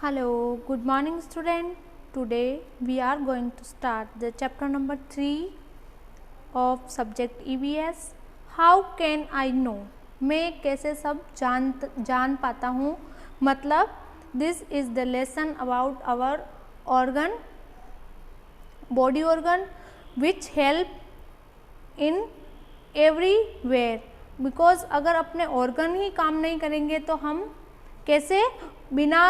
Hello, good morning student. Today we are going to start the chapter number 3 of subject EVS. How can I know? मैं कैसे सब जान पाता हूँ, मतलब this is the lesson about our organ, body organ which help in everywhere. Because अगर अपने organ ही काम नहीं करेंगे तो हम कैसे बिना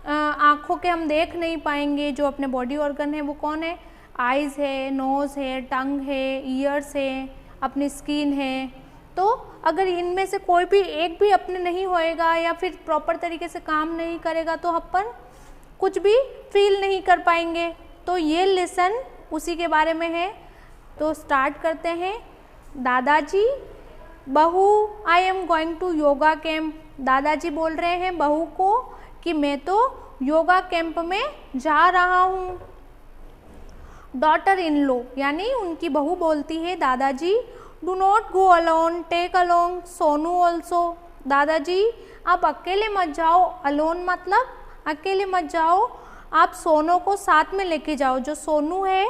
आँखों के हम देख नहीं पाएंगे। जो अपने बॉडी ऑर्गन है वो कौन है? आइज़ है, नोज़ है, टंग है, ईयर्स है, अपनी स्किन है। तो अगर इनमें से कोई भी एक भी अपने नहीं होएगा या फिर प्रॉपर तरीके से काम नहीं करेगा तो अपन कुछ भी फील नहीं कर पाएंगे। तो ये लेसन उसी के बारे में है। तो स्टार्ट करते हैं। दादाजी, बहू, I am going to yoga camp. दादाजी बोल रहे हैं बहू को कि मैं तो योगा कैंप में जा रहा हूँ। डॉटर इन लो यानी उनकी बहू बोलती है दादाजी, do not go alone, take along Sonu also. दादाजी आप अकेले मत जाओ, अलोन मतलब अकेले मत जाओ, आप सोनू को साथ में लेके जाओ, जो सोनू है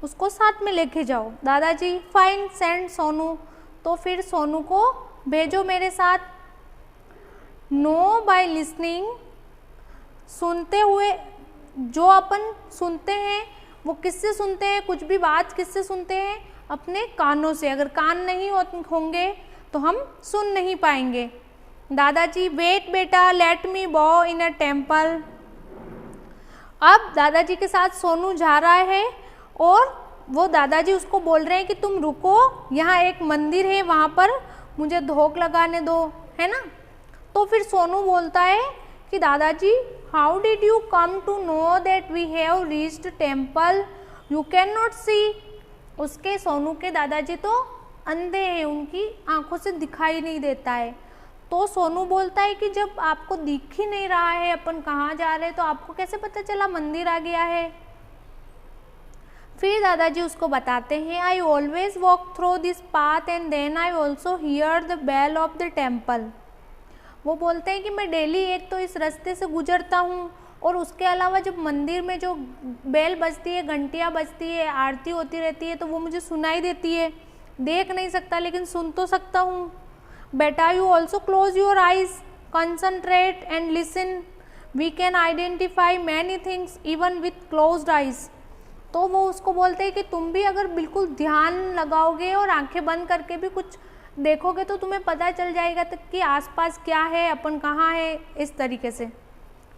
उसको साथ में लेके जाओ। दादाजी फाइन, सेंड सोनू, तो फिर सोनू को भेजो मेरे साथ। नो बाय लिसनिंग, सुनते हुए, जो अपन सुनते हैं वो किससे सुनते हैं? कुछ भी बात किससे सुनते हैं? अपने कानों से। अगर कान नहीं होंगे तो हम सुन नहीं पाएंगे। दादाजी वेट बेटा, let me go in a temple. अब दादाजी के साथ सोनू जा रहा है और वो दादाजी उसको बोल रहे हैं कि तुम रुको, यहाँ एक मंदिर है, वहाँ पर मुझे धोख लगाने दो, है ना। तो फिर सोनू बोलता है कि दादाजी how did you come to know that we have reached temple, you can not see. उसके सोनू के दादाजी तो अंधे हैं, उनकी आंखों से दिखाई नहीं देता है। तो सोनू बोलता है कि जब आपको दिख ही नहीं रहा है अपन कहाँ जा रहे हैं तो आपको कैसे पता चला मंदिर आ गया है। फिर दादाजी उसको बताते हैं, I always walk through this path and then I also hear the bell of the temple. वो बोलते हैं कि मैं डेली एक तो इस रास्ते से गुजरता हूँ और उसके अलावा जब मंदिर में जो बेल बजती है, घंटियाँ बजती है, आरती होती रहती है तो वो मुझे सुनाई देती है। देख नहीं सकता लेकिन सुन तो सकता हूँ। बेटा you also close your eyes, concentrate and listen, we can identify many things even with closed eyes. तो वो उसको बोलते हैं कि तुम भी अगर बिल्कुल ध्यान लगाओगे और आंखें बंद करके भी कुछ देखोगे तो तुम्हें पता चल जाएगा तक कि आसपास क्या है, अपन कहाँ है, इस तरीके से।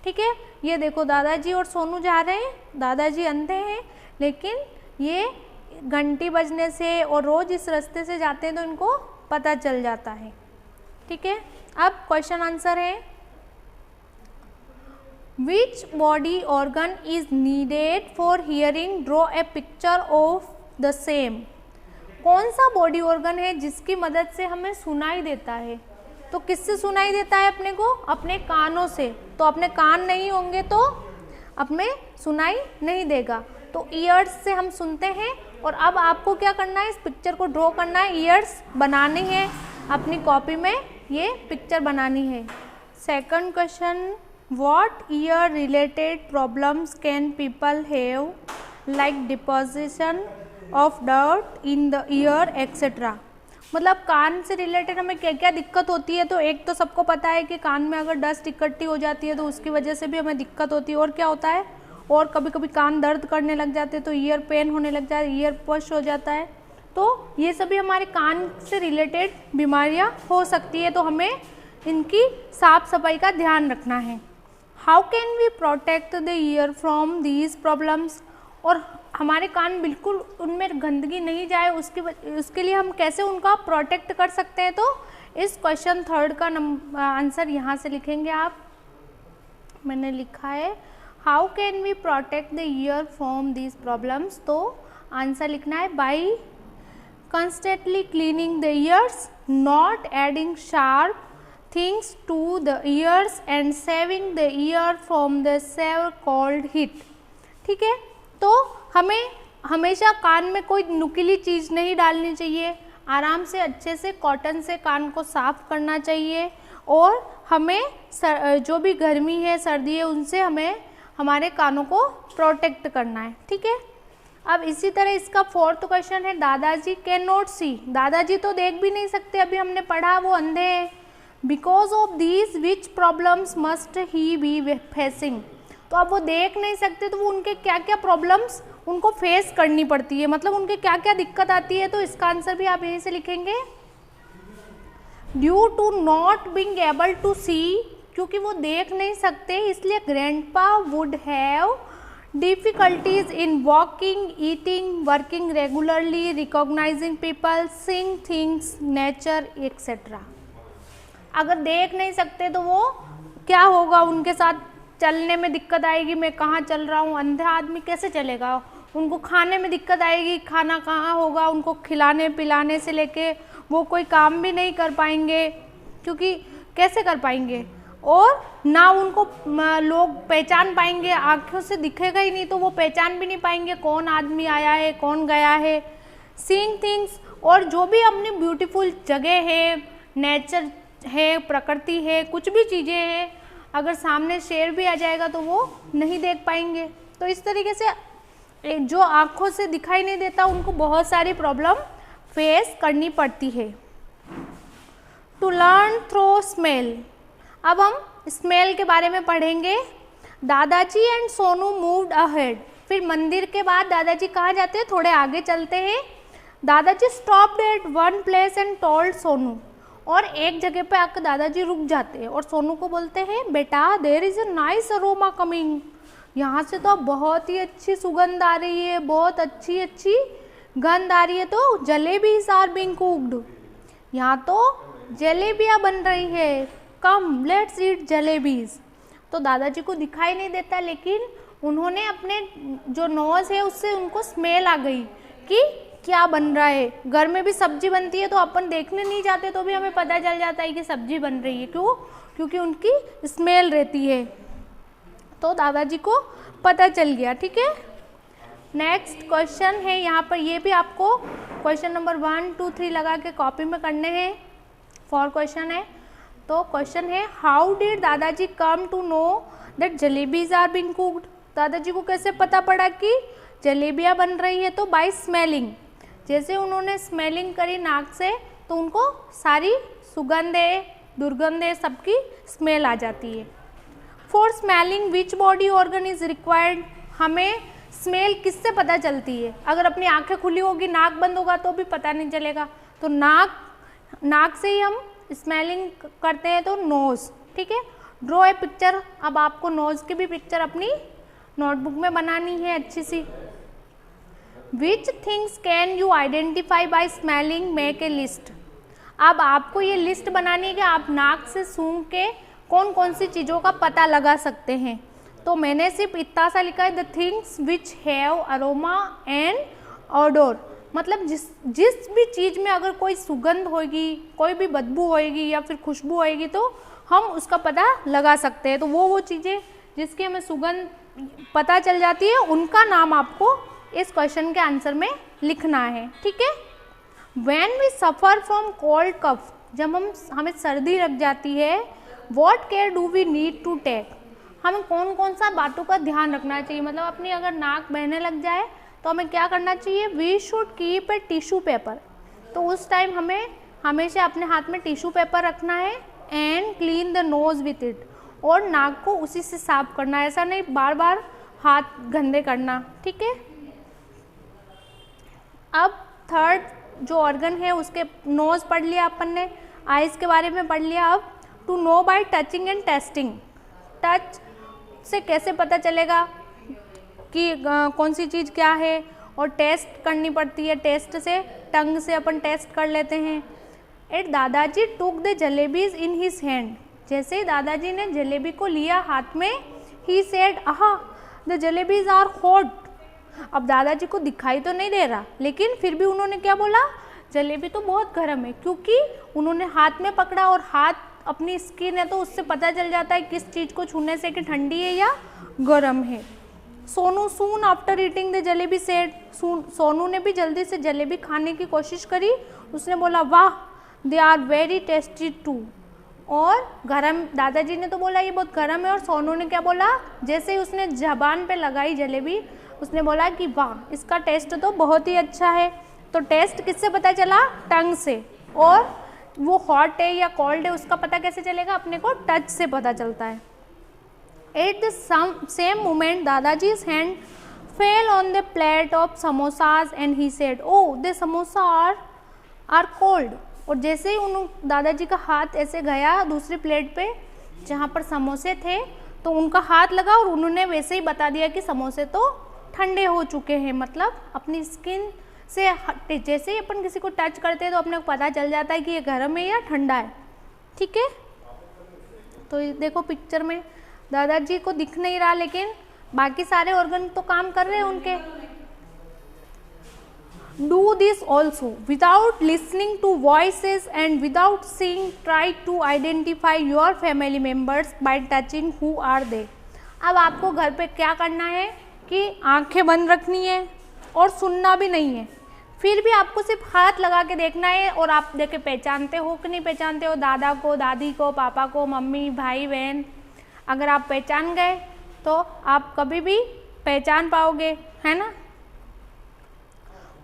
ठीक है, ये देखो दादाजी और सोनू जा रहे हैं। दादाजी अंधे हैं लेकिन ये घंटी बजने से और रोज इस रास्ते से जाते हैं तो इनको पता चल जाता है। ठीक है, अब क्वेश्चन आंसर है, which body organ is needed for hearing, draw a picture of the same. कौन सा बॉडी ऑर्गन है जिसकी मदद से हमें सुनाई देता है? तो किससे सुनाई देता है अपने को? अपने कानों से। तो अपने कान नहीं होंगे तो अपने सुनाई नहीं देगा। तो ईयर्स से हम सुनते हैं। और अब आपको क्या करना है? इस पिक्चर को ड्रॉ करना है, ईयर्स बनानी है, अपनी कॉपी में ये पिक्चर बनानी है। Second question, what year related problems can people have, like deposition of dirt in the year etcetera. मतलब कान से रिलेटेड हमें क्या क्या दिक्कत होती है? तो एक तो सबको पता है कि कान में अगर डस्ट इकट्ठी हो जाती है तो उसकी वजह से भी हमें दिक्कत होती है। और क्या होता है? और कभी कभी कान दर्द करने लग जाते हैं तो ईयर पेन होने लग जाता है, ईयर पश हो जाता है। तो ये सभी हमारे कान से रिलेटेड बीमारियाँ हो सकती है, तो हमें इनकी साफ सफाई का ध्यान रखना है। How can we protect the ear from these problems. और हमारे कान बिल्कुल उनमें गंदगी नहीं जाए उसके लिए हम कैसे उनका प्रोटेक्ट कर सकते हैं? तो इस क्वेश्चन थर्ड का आंसर यहाँ से लिखेंगे आप। मैंने लिखा है how can we protect the ear from these problems. तो आंसर लिखना है by constantly cleaning the ears, not adding sharp things to the ears and saving the ear from the severe cold heat. ठीक है, तो हमें हमेशा कान में कोई नुकीली चीज़ नहीं डालनी चाहिए। आराम से अच्छे से कॉटन से कान को साफ करना चाहिए। और हमें जो भी गर्मी है, सर्दी है, उनसे हमें हमारे कानों को प्रोटेक्ट करना है, ठीक है। अब इसी तरह इसका फोर्थ क्वेश्चन है, दादाजी कैन नॉट सी, दादाजी तो देख भी नहीं सकते, अभी हमने पढ़ा वो अंधे हैं। Because of these which problems must he be facing, तो अब वो देख नहीं सकते तो वो उनके क्या क्या प्रॉब्लम्स उनको फेस करनी पड़ती है, मतलब उनके क्या क्या दिक्कत आती है। तो इसका आंसर भी आप यहीं से लिखेंगे, due to not being able to see, क्योंकि वो देख नहीं सकते इसलिए grandpa would have difficulties in walking, eating, working regularly, recognising people, seeing things, nature etcetera. अगर देख नहीं सकते तो वो क्या होगा, उनके साथ चलने में दिक्कत आएगी, मैं कहाँ चल रहा हूँ, अंधा आदमी कैसे चलेगा, उनको खाने में दिक्कत आएगी, खाना कहाँ होगा, उनको खिलाने पिलाने से लेके वो कोई काम भी नहीं कर पाएंगे, क्योंकि कैसे कर पाएंगे, और ना उनको लोग पहचान पाएंगे, आँखों से दिखेगा ही नहीं तो वो पहचान भी नहीं पाएंगे कौन आदमी आया है कौन गया है। सीइंग थिंग्स, और जो भी अपनी ब्यूटीफुल जगह है, नेचर है, प्रकृति है, कुछ भी चीज़ें हैं, अगर सामने शेर भी आ जाएगा तो वो नहीं देख पाएंगे। तो इस तरीके से जो आँखों से दिखाई नहीं देता उनको बहुत सारी प्रॉब्लम फेस करनी पड़ती है। टू लर्न थ्रू स्मेल, अब हम स्मेल के बारे में पढ़ेंगे। दादाजी एंड सोनू मूव्ड अहेड, फिर मंदिर के बाद दादाजी कहाँ जाते हैं, थोड़े आगे चलते हैं। दादाजी stopped at one place and told Sonu, और एक जगह पे आकर दादाजी रुक जाते हैं और सोनू को बोलते हैं, बेटा there is a nice aroma coming, यहाँ से तो बहुत ही अच्छी सुगंध आ रही है, बहुत अच्छी अच्छी गंध आ रही है, तो जलेबीज आर बीइंग कुक्ड, यहाँ तो जलेबियाँ बन रही है, कम लेट्स ईट जलेबीज। तो दादाजी को दिखाई नहीं देता, लेकिन उन्होंने अपने जो नोज है उससे उनको स्मेल आ गई कि क्या बन रहा है। घर में भी सब्जी बनती है तो अपन देखने नहीं जाते तो भी हमें पता चल जाता है कि सब्जी बन रही है, क्यों, क्योंकि उनकी स्मेल रहती है। तो दादाजी को पता चल गया, ठीक है। नेक्स्ट क्वेश्चन है यहाँ पर, ये भी आपको क्वेश्चन नंबर 1, 2, 3 लगा के कॉपी में करने हैं, 4 क्वेश्चन है। तो क्वेश्चन है, हाउ डिड दादाजी come to know that jalebis are being cooked, दादाजी को कैसे पता पड़ा कि जलेबियाँ बन रही है। तो बाय स्मेलिंग, जैसे उन्होंने स्मेलिंग करी नाक से तो उनको सारी सुगंधें दुर्गंधें सबकी स्मेल आ जाती है। For smelling which body organ is required, हमें स्मेल किससे पता चलती है, अगर अपनी आंखें खुली होगी नाक बंद होगा तो भी पता नहीं चलेगा, तो नाक से ही हम स्मेलिंग करते हैं, तो नोज, ठीक है। ड्रॉ ए पिक्चर, अब आपको नोज की भी पिक्चर अपनी नोटबुक में बनानी है अच्छी सी। Which things can you identify by smelling, make a list, अब आपको ये लिस्ट बनानी है कि आप नाक से सूंघ के कौन कौन सी चीज़ों का पता लगा सकते हैं। तो मैंने सिर्फ इतना सा लिखा है, the things which have aroma and odour, मतलब जिस भी चीज़ में अगर कोई सुगंध होगी, कोई भी बदबू होएगी या फिर खुशबू होएगी तो हम उसका पता लगा सकते हैं। तो वो चीज़ें जिसकी हमें सुगंध पता चल जाती है उनका नाम आपको इस क्वेश्चन के आंसर में लिखना है, ठीक है। When we suffer from cold cough, जब हमें सर्दी लग जाती है, what care do we need to take, हमें कौन कौन सा बातों का ध्यान रखना चाहिए, मतलब अपनी अगर नाक बहने लग जाए तो हमें क्या करना चाहिए, we should keep a tissue paper, तो उस टाइम हमें हमेशा अपने हाथ में टिश्यू पेपर रखना है, and clean the nose with it, और नाक को उसी से साफ करना है, ऐसा नहीं बार बार हाथ गंदे करना, ठीक है। अब थर्ड जो ऑर्गन है उसके नोज पढ़ लिया अपन ने, आइज़ के बारे में पढ़ लिया। अब to know by touching and tasting, touch से कैसे पता चलेगा कि कौन सी चीज़ क्या है, और टेस्ट करनी पड़ती है, टेस्ट से टंग से अपन टेस्ट कर लेते हैं। एट दादाजी took the jalebis in his hand, जैसे ही दादाजी ने जलेबी को लिया हाथ में, ही सेड आहा द जलेबीज आर हॉट, अब दादाजी को दिखाई तो नहीं दे रहा लेकिन फिर भी उन्होंने क्या बोला, जलेबी तो बहुत गर्म है, क्योंकि उन्होंने हाथ में पकड़ा और हाथ अपनी स्किन है तो उससे पता चल जाता है किस चीज़ को छूने से कि ठंडी है या गर्म है। Sonu soon after eating the jalebi said, Sonu ने भी जल्दी से जलेबी खाने की कोशिश करी, उसने बोला वाह they are very tasty too, और गरम, दादाजी ने तो बोला ये बहुत गरम है, और सोनू ने क्या बोला, जैसे ही उसने ज़बान पे लगाई जलेबी, उसने बोला कि वाह इसका टेस्ट तो बहुत ही अच्छा है। तो टेस्ट किससे पता चला, टंग से, और वो हॉट है या कोल्ड है उसका पता कैसे चलेगा, अपने को टच से पता चलता है। एट द सेम मोमेंट दादाजी's hand fell on the plate of samosas and he said, oh the samosa are cold। और जैसे ही उन दादाजी का हाथ ऐसे गया दूसरी प्लेट पे जहाँ पर समोसे थे, तो उनका हाथ लगा और उन्होंने वैसे ही बता दिया कि समोसे तो ठंडे हो चुके हैं। मतलब अपनी स्किन से जैसे ही अपन किसी को टच करते हैं तो अपने को पता चल जाता है कि ये गर्म है या ठंडा है। ठीक है, तो देखो पिक्चर में दादाजी को दिख नहीं रहा, लेकिन बाकी सारे ऑर्गन तो काम कर रहे हैं उनके। Do this also without listening to voices and without seeing. Try to identify your family members by touching who are they। अब आपको घर पे क्या करना है कि आंखें बंद रखनी है और सुनना भी नहीं है, फिर भी आपको सिर्फ हाथ लगा के देखना है और आप देखे पहचानते हो कि नहीं पहचानते हो, दादा को, दादी को, पापा को, मम्मी, भाई, बहन। अगर आप पहचान गए तो आप कभी भी पहचान पाओगे, है ना।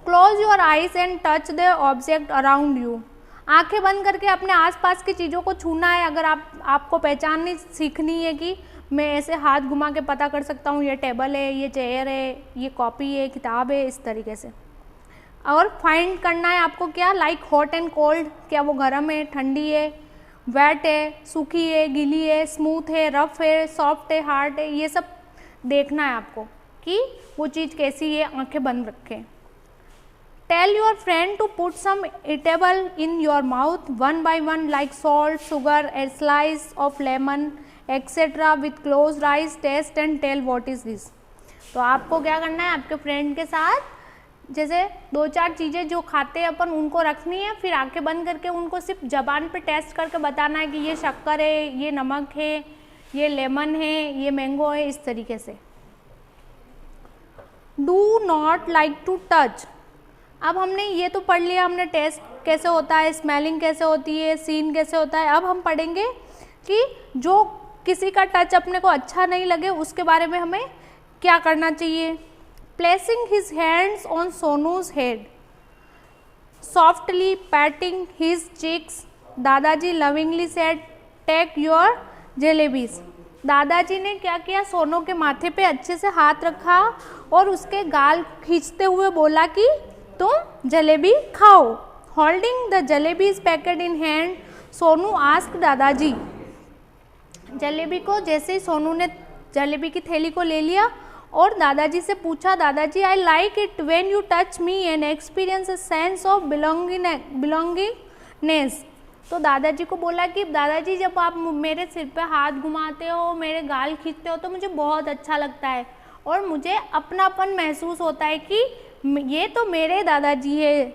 Close your eyes and touch the object around you. आंखें बंद करके अपने आसपास की चीज़ों को छूना है। अगर आपको पहचाननी सीखनी है कि मैं ऐसे हाथ घुमा के पता कर सकता हूँ ये टेबल है, ये चेयर है, ये कॉपी है, किताब है, इस तरीके से। और फाइंड करना है आपको क्या, लाइक हॉट एंड कोल्ड, क्या वो गर्म है, ठंडी है, वेट है, सूखी है, गीली है, स्मूथ है, रफ है, सॉफ्ट है, हार्ड है, ये सब देखना है आपको कि वो चीज़ कैसी है। आंखें बंद रखें। Tell your friend to put some eatable in your mouth one by one like salt, sugar, a slice of lemon etcetera with close eyes, taste and tell what is this. तो आपको क्या करना है, आपके फ्रेंड के साथ जैसे 2-4 चीज़ें जो खाते हैं अपन उनको रखनी है, फिर आंखें बंद करके उनको सिर्फ जबान पे टेस्ट करके बताना है कि ये शक्कर है, ये नमक है, ये लेमन है, ये मैंगो है, इस तरीके से। Do not like to touch. अब हमने ये तो पढ़ लिया, हमने टेस्ट कैसे होता है, स्मेलिंग कैसे होती है, सीन कैसे होता है। अब हम पढ़ेंगे कि जो किसी का टच अपने को अच्छा नहीं लगे उसके बारे में हमें क्या करना चाहिए। Placing his hands on Sonu's head, softly patting his cheeks, दादाजी lovingly said, "Take your jalebis." दादाजी ने क्या किया, सोनू के माथे पे अच्छे से हाथ रखा और उसके गाल खींचते हुए बोला कि तुम जलेबी खाओ। Holding the jalebis packet in hand, Sonu asked दादाजी। जलेबी को जैसे ही सोनू ने जलेबी की थैली को ले लिया और दादाजी से पूछा, दादाजी I like it when you touch me and experience a sense of belongingness. तो दादाजी को बोला कि दादाजी जब आप मेरे सिर पे हाथ घुमाते हो, मेरे गाल खींचते हो तो मुझे बहुत अच्छा लगता है और मुझे अपनापन महसूस होता है कि ये तो मेरे दादाजी है।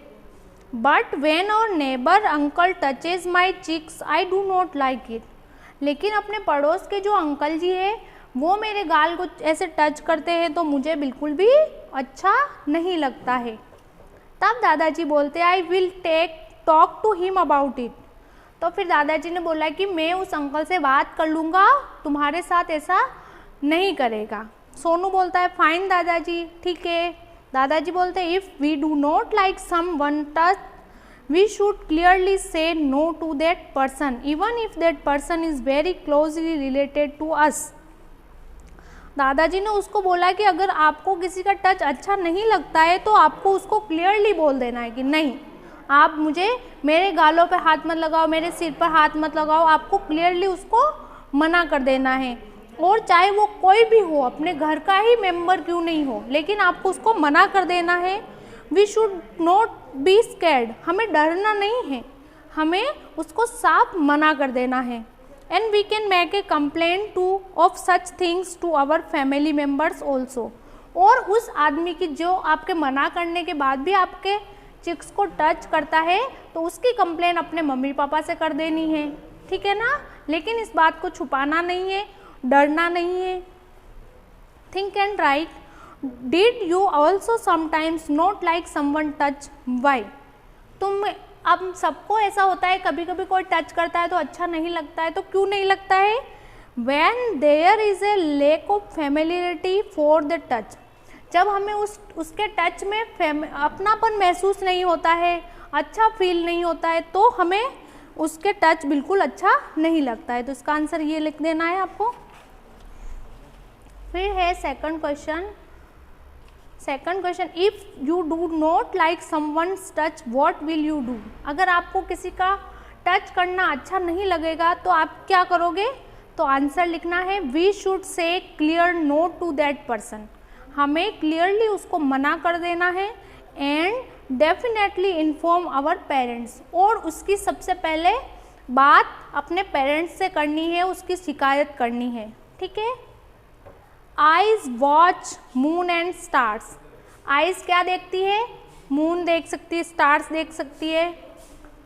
But when our neighbour uncle touches my cheeks I do not like it. लेकिन अपने पड़ोस के जो अंकल जी है वो मेरे गाल को ऐसे टच करते हैं तो मुझे बिल्कुल भी अच्छा नहीं लगता है। तब दादाजी बोलते I will talk to him about it. तो फिर दादाजी ने बोला कि मैं उस अंकल से बात कर लूँगा, तुम्हारे साथ ऐसा नहीं करेगा। सोनू बोलता है फाइन दादाजी, ठीक है। दादाजी बोलते हैं if we do not like someone touch we should clearly say no to that person even if that person is very closely related to us. दादाजी ने उसको बोला कि अगर आपको किसी का टच अच्छा नहीं लगता है तो आपको उसको क्लियरली बोल देना है कि नहीं, आप मुझे मेरे गालों पे हाथ मत लगाओ, मेरे सिर पर हाथ मत लगाओ। आपको क्लियरली उसको मना कर देना है। और चाहे वो कोई भी हो, अपने घर का ही मेंबर क्यों नहीं हो, लेकिन आपको उसको मना कर देना है। We should not be scared, हमें डरना नहीं है, हमें उसको साफ मना कर देना है। And we can make a complaint to of such things to our family members also. और उस आदमी की जो आपके मना करने के बाद भी आपके चिक्स को टच करता है तो उसकी कंप्लेन अपने मम्मी पापा से कर देनी है, ठीक है ना। लेकिन इस बात को छुपाना नहीं है, डरना नहीं है। Think and write, did you also sometimes not like someone touch, why. तुम अब सबको ऐसा होता है, कभी कभी कोई टच करता है तो अच्छा नहीं लगता है, तो क्यों नहीं लगता है? When there is a lack of familiarity for the touch, जब हमें उसके टच में अपनापन महसूस नहीं होता है, अच्छा फील नहीं होता है, तो हमें उसके टच बिल्कुल अच्छा नहीं लगता है। तो इसका आंसर ये लिख देना है आपको। फिर है second question. If you do not like someone's touch what will you do? अगर आपको किसी का टच करना अच्छा नहीं लगेगा तो आप क्या करोगे? तो आंसर लिखना है we should say clear no to that person. हमें क्लियरली उसको मना कर देना है। And definitely inform our parents, और उसकी सबसे पहले बात अपने पेरेंट्स से करनी है, उसकी शिकायत करनी है। ठीक है। Eyes watch moon and stars. Eyes क्या देखती है? मून देख सकती है, स्टार्स देख सकती है।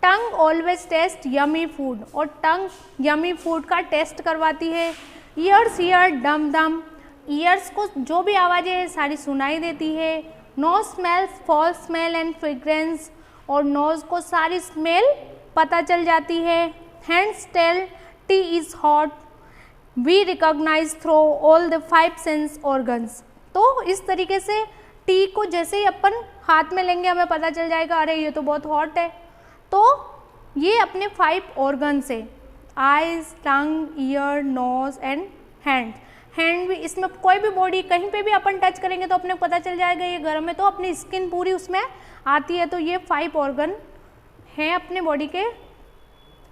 टंग ऑलवेज टेस्ट यमी फूड, और टंग यमी फूड का टेस्ट करवाती है। ईयर्स हियर डम डम, ईयर्स को जो भी आवाज़ें हैं सारी सुनाई देती है। Nose smells foul smell and fragrance, और नोज को सारी स्मेल पता चल जाती है। Hands tell tea is hot, we recognise through all the 5 sense organs. तो इस तरीके से टी को जैसे ही अपन हाथ में लेंगे हमें पता चल जाएगा अरे ये तो बहुत हॉट है। तो ये अपने 5 ऑर्गन से, eyes, tongue, ear, nose and hand. Hand भी, इसमें कोई भी बॉडी कहीं पे भी अपन टच करेंगे तो अपने पता चल जाएगा ये गर्म है, तो अपनी स्किन पूरी उसमें आती है। तो ये 5 ऑर्गन हैं अपने बॉडी के।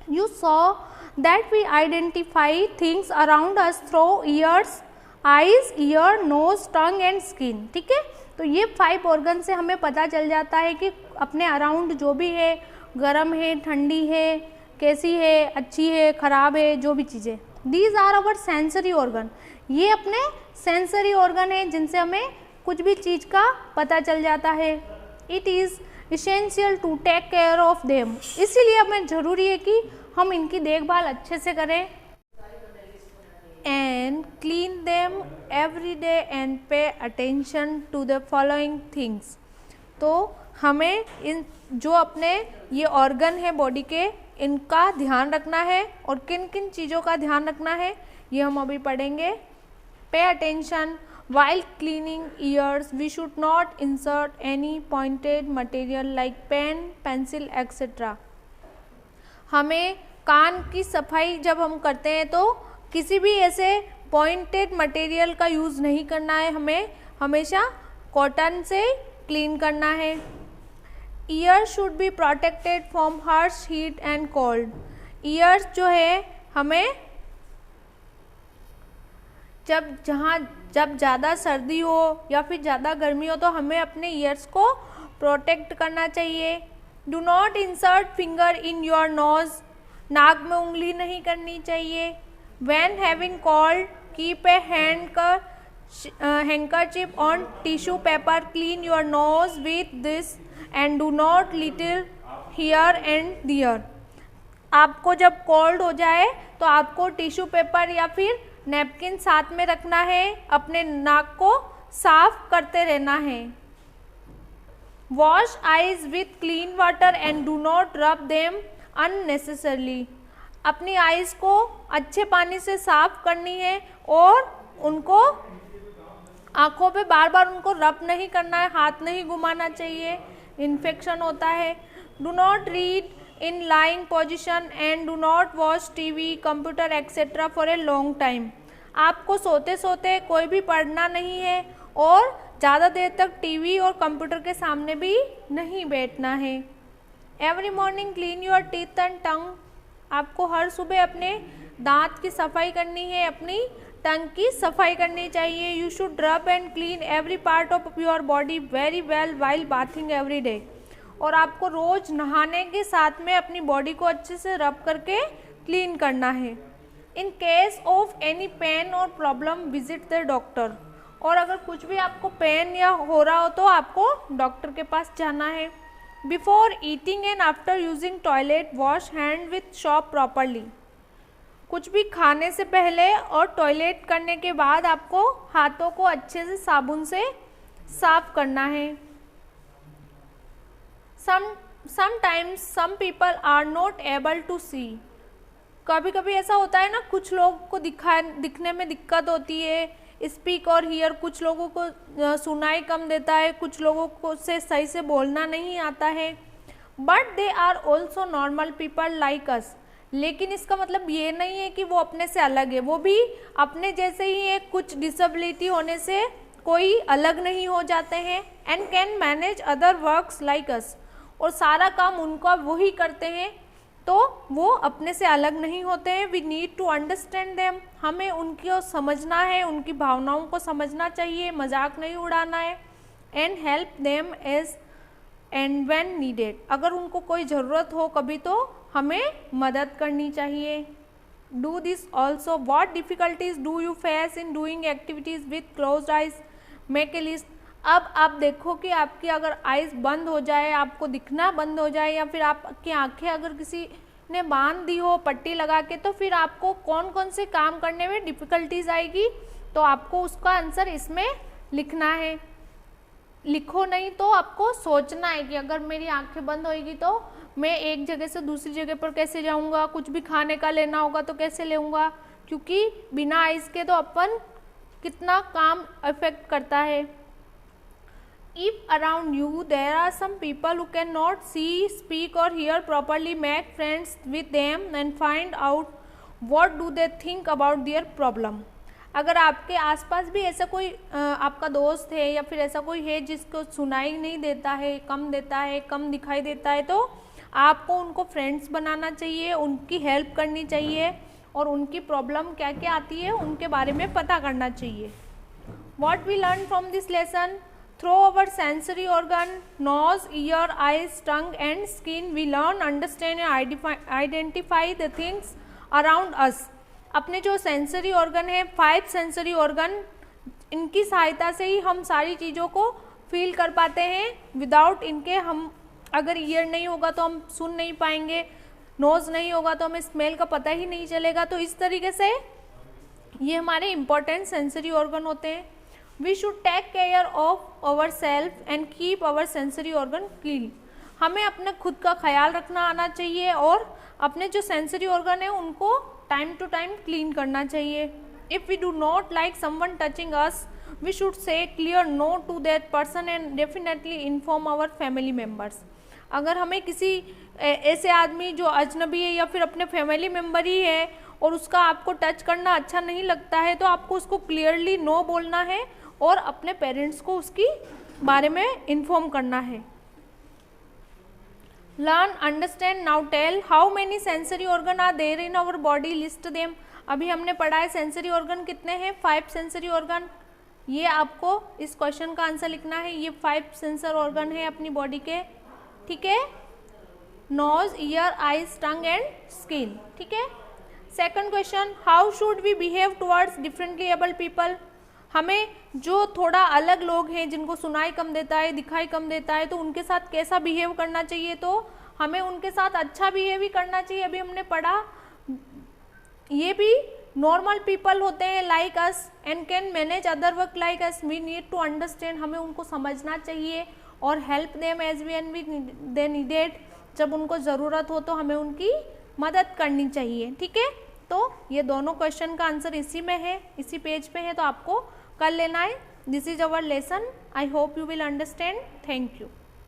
You saw that we identify things around us through ears, eyes, ear, nose, tongue and skin. ठीक है। तो ये 5 ऑर्गन से हमें पता चल जाता है कि अपने अराउंड जो भी है, गर्म है, ठंडी है, कैसी है, अच्छी है, ख़राब है, जो भी चीज़ें। These are our sensory organ, ये अपने सेंसरी ऑर्गन है जिनसे हमें कुछ भी चीज़ का पता चल जाता है। It is essential to take care of them, इसीलिए हमें ज़रूरी है कि हम इनकी देखभाल अच्छे से करें। And clean them every day and pay attention to the following things. तो हमें इन जो अपने ये ऑर्गन है बॉडी के, इनका ध्यान रखना है, और किन किन चीज़ों का ध्यान रखना है ये हम अभी पढ़ेंगे। Pay attention while cleaning ears, we should not insert any pointed material like pen, pencil etcetera. हमें कान की सफाई जब हम करते हैं तो किसी भी ऐसे पॉइंटेड मटेरियल का यूज़ नहीं करना है, हमें हमेशा कॉटन से क्लीन करना है। Year should be protected from harsh heat and cold. Years जो है हमें जब ज़्यादा सर्दी हो या फिर ज़्यादा गर्मी हो तो हमें अपने ईयर्स को प्रोटेक्ट करना चाहिए। Do not insert finger in your nose, नाक में उंगली नहीं करनी चाहिए। When having cold, keep a handkerchief on tissue paper. Clean your nose with this and do not little here and there. आपको जब कोल्ड हो जाए तो आपको टिश्यू पेपर या फिर नैपकिन साथ में रखना है, अपने नाक को साफ करते रहना है। Wash eyes with clean water and do not रब देम अननेसेसरली। अपनी आइज को अच्छे पानी से साफ करनी है और उनको आँखों पे बार बार उनको रब नहीं करना है, हाथ नहीं घुमाना चाहिए, इन्फेक्शन होता है। Do not read in lying position and do not watch TV, computer etcetera for a long time. आपको सोते सोते कोई भी पढ़ना नहीं है और ज़्यादा देर तक टीवी और कंप्यूटर के सामने भी नहीं बैठना है। Every morning clean your teeth and tongue. आपको हर सुबह अपने दांत की सफाई करनी है, अपनी टंग की सफाई करनी चाहिए। यू शुड रब and clean every part of your body very well while bathing every day. और आपको रोज़ नहाने के साथ में अपनी बॉडी को अच्छे से रब करके क्लीन करना है। In case of any pain और प्रॉब्लम विजिट द डॉक्टर। और अगर कुछ भी आपको पेन या हो रहा हो तो आपको डॉक्टर के पास जाना है। Before eating and after using toilet wash hand with soap properly. कुछ भी खाने से पहले और टॉयलेट करने के बाद आपको हाथों को अच्छे से साबुन से साफ करना है। Some sometimes some people are not able to see, कभी कभी ऐसा होता है ना, कुछ लोगों को दिखने में दिक्कत होती है, स्पीक और हियर, कुछ लोगों को सुनाई कम देता है, कुछ लोगों को से सही से बोलना नहीं आता है, but they are also normal people like us, लेकिन इसका मतलब ये नहीं है कि वो अपने से अलग है, वो भी अपने जैसे ही है, कुछ डिसेबिलिटी होने से कोई अलग नहीं हो जाते हैं, and can manage other works like us, और सारा काम उनका वही करते हैं, तो वो अपने से अलग नहीं होते हैं। We need to understand them, हमें उनको समझना है, उनकी भावनाओं को समझना चाहिए, मजाक नहीं उड़ाना है, and help them as and when needed, अगर उनको कोई ज़रूरत हो कभी तो हमें मदद करनी चाहिए। Do this also, what difficulties do you face in doing activities with closed eyes, make a list. अब आप देखो कि आपकी अगर आइज़ बंद हो जाए, आपको दिखना बंद हो जाए, या फिर आपकी आंखें अगर किसी ने बांध दी हो पट्टी लगा के, तो फिर आपको कौन कौन से काम करने में डिफ़िकल्टीज आएगी, तो आपको उसका आंसर इसमें लिखना है। लिखो नहीं तो आपको सोचना है कि अगर मेरी आंखें बंद होएगी तो मैं एक जगह से दूसरी जगह पर कैसे जाऊंगा, कुछ भी खाने का लेना होगा तो कैसे लेऊंगा, क्योंकि बिना आइज़ के तो अपन कितना काम अफेक्ट करता है। If around you there are some people who cannot see, speak or hear properly, make friends with them and find out what do they think about their problem. अगर आपके आसपास भी ऐसा कोई आपका दोस्त है या फिर ऐसा कोई है जिसको सुनाई नहीं देता है, कम देता है, कम दिखाई देता है, तो आपको उनको फ्रेंड्स बनाना चाहिए, उनकी हेल्प करनी चाहिए और उनकी प्रॉब्लम क्या क्या आती है उनके बारे में पता करना चाहिए। What we learn from this lesson? Through our sensory organ, nose, ear, eyes, tongue and skin, we learn, understand and identify the things around us. अपने जो सेंसरी ऑर्गन है, 5 सेंसरी ऑर्गन, इनकी सहायता से ही हम सारी चीज़ों को फील कर पाते हैं। विदाउट इनके हम, अगर ईयर नहीं होगा तो हम सुन नहीं पाएंगे, नोज़ नहीं होगा तो हमें स्मेल का पता ही नहीं चलेगा। तो इस तरीके से ये हमारे इम्पोर्टेंट सेंसरी ऑर्गन होते हैं। We should take care of our self and keep our sensory organ clean. हमें अपने खुद का ख्याल रखना आना चाहिए और अपने जो सेंसरी ऑर्गन है उनको टाइम टू टाइम क्लीन करना चाहिए। If we do not like someone touching us, we should say clear no to that person and definitely inform our family members. अगर हमें किसी ऐसे आदमी जो अजनबी है या फिर अपने फैमिली मेम्बर ही है और उसका आपको टच करना अच्छा नहीं लगता है, तो आपको उसको क्लियरली नो बोलना है और अपने पेरेंट्स को उसकी बारे में इन्फॉर्म करना है। Learn, understand, now tell, how many sensory organ are there in our body, list them. अभी हमने पढ़ा है सेंसरी ऑर्गन कितने हैं, 5 सेंसरी ऑर्गन। ये आपको इस क्वेश्चन का आंसर लिखना है। ये 5 सेंसर ऑर्गन है अपनी बॉडी के, ठीक है, nose, ear, eyes, tongue and skin, ठीक है। Second question, how should we behave towards differently able people. हमें जो थोड़ा अलग लोग हैं, जिनको सुनाई कम देता है, दिखाई कम देता है, तो उनके साथ कैसा बिहेव करना चाहिए, तो हमें उनके साथ अच्छा बिहेव ही करना चाहिए। अभी हमने पढ़ा, ये भी नॉर्मल पीपल होते हैं like us and can manage other work like us. We need to understand, हमें उनको समझना चाहिए और help them as when we they needed, जब उनको ज़रूरत हो तो हमें उनकी मदद करनी चाहिए, ठीक है। तो ये दोनों क्वेश्चन का आंसर इसी में है, इसी पेज पे है, तो आपको कर लेना है। This is our lesson. I hope you will understand. Thank you.